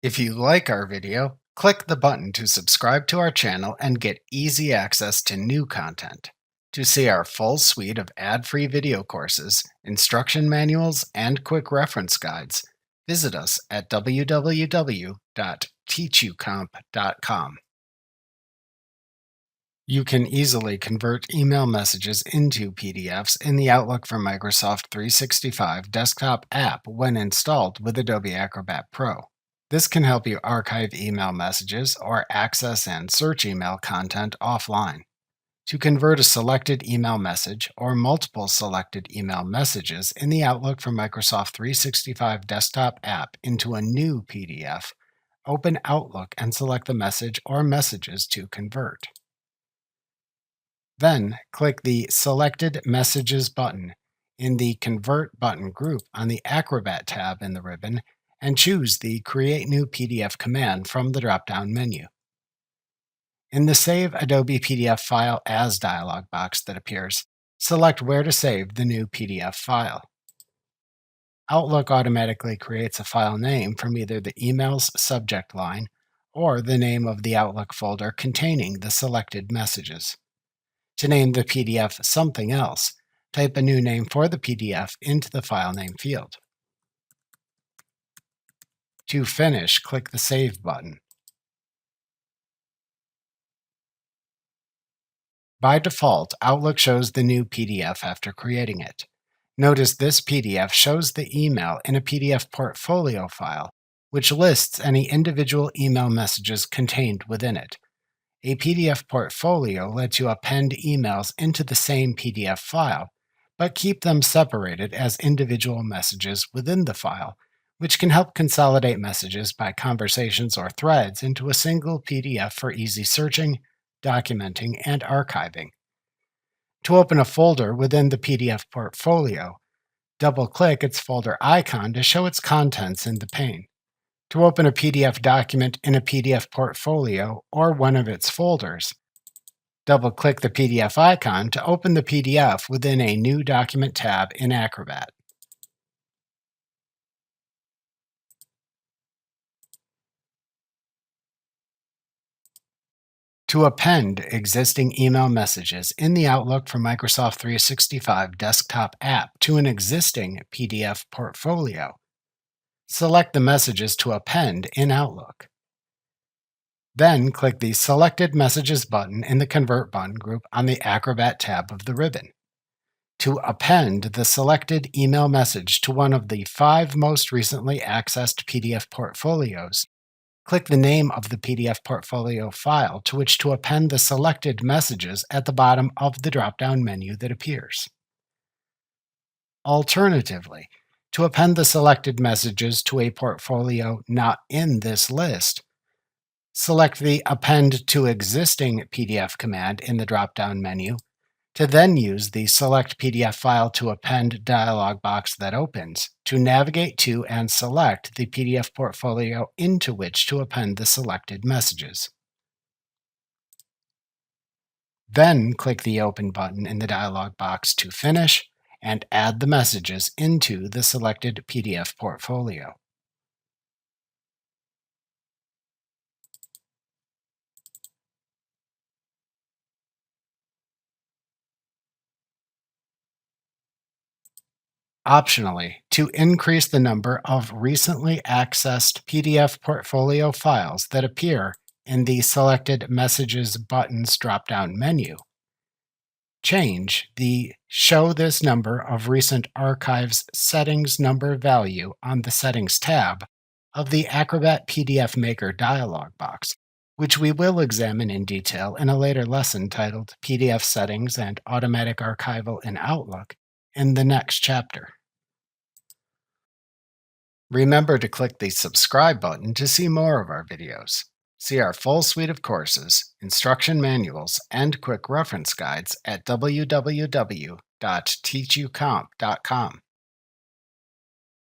If you like our video, click the button to subscribe to our channel and get easy access to new content. To see our full suite of ad-free video courses, instruction manuals, and quick reference guides, visit us at www.teachucomp.com. You can easily convert email messages into PDFs in the Outlook for Microsoft 365 desktop app when installed with Adobe Acrobat Pro. This can help you archive email messages or access and search email content offline. To convert a selected email message or multiple selected email messages in the Outlook for Microsoft 365 desktop app into a new PDF, open Outlook and select the message or messages to convert. Then click the Selected Messages button in the Convert button group on the Acrobat tab in the ribbon and choose the Create New PDF command from the drop-down menu. In the Save Adobe PDF File As dialog box that appears, select where to save the new PDF file. Outlook automatically creates a file name from either the email's subject line or the name of the Outlook folder containing the selected messages. To name the PDF something else, type a new name for the PDF into the file name field. To finish, click the Save button. By default, Outlook shows the new PDF after creating it. Notice this PDF shows the email in a PDF portfolio file, which lists any individual email messages contained within it. A PDF portfolio lets you append emails into the same PDF file, but keep them separated as individual messages within the file, which can help consolidate messages by conversations or threads into a single PDF for easy searching, documenting, and archiving. To open a folder within the PDF portfolio, double-click its folder icon to show its contents in the pane. To open a PDF document in a PDF portfolio or one of its folders, double-click the PDF icon to open the PDF within a New Document tab in Acrobat. To append existing email messages in the Outlook for Microsoft 365 desktop app to an existing PDF portfolio, select the messages to append in Outlook. Then click the Selected Messages button in the Convert button group on the Acrobat tab of the ribbon. To append the selected email message to one of the 5 most recently accessed PDF portfolios, click the name of the PDF portfolio file to which to append the selected messages at the bottom of the drop-down menu that appears. Alternatively, to append the selected messages to a portfolio not in this list, select the Append to Existing PDF command in the drop-down menu to then use the Select PDF File to Append dialog box that opens to navigate to and select the PDF portfolio into which to append the selected messages. Then click the Open button in the dialog box to finish and add the messages into the selected PDF portfolio. Optionally, to increase the number of recently accessed PDF portfolio files that appear in the Selected Messages buttons drop-down menu, change the Show this number of recent archives settings number value on the Settings tab of the Acrobat PDF Maker dialog box, which we will examine in detail in a later lesson titled PDF Settings and Automatic Archival in Outlook in the next chapter. Remember to click the subscribe button to see more of our videos. See our full suite of courses, instruction manuals, and quick reference guides at www.teachucomp.com.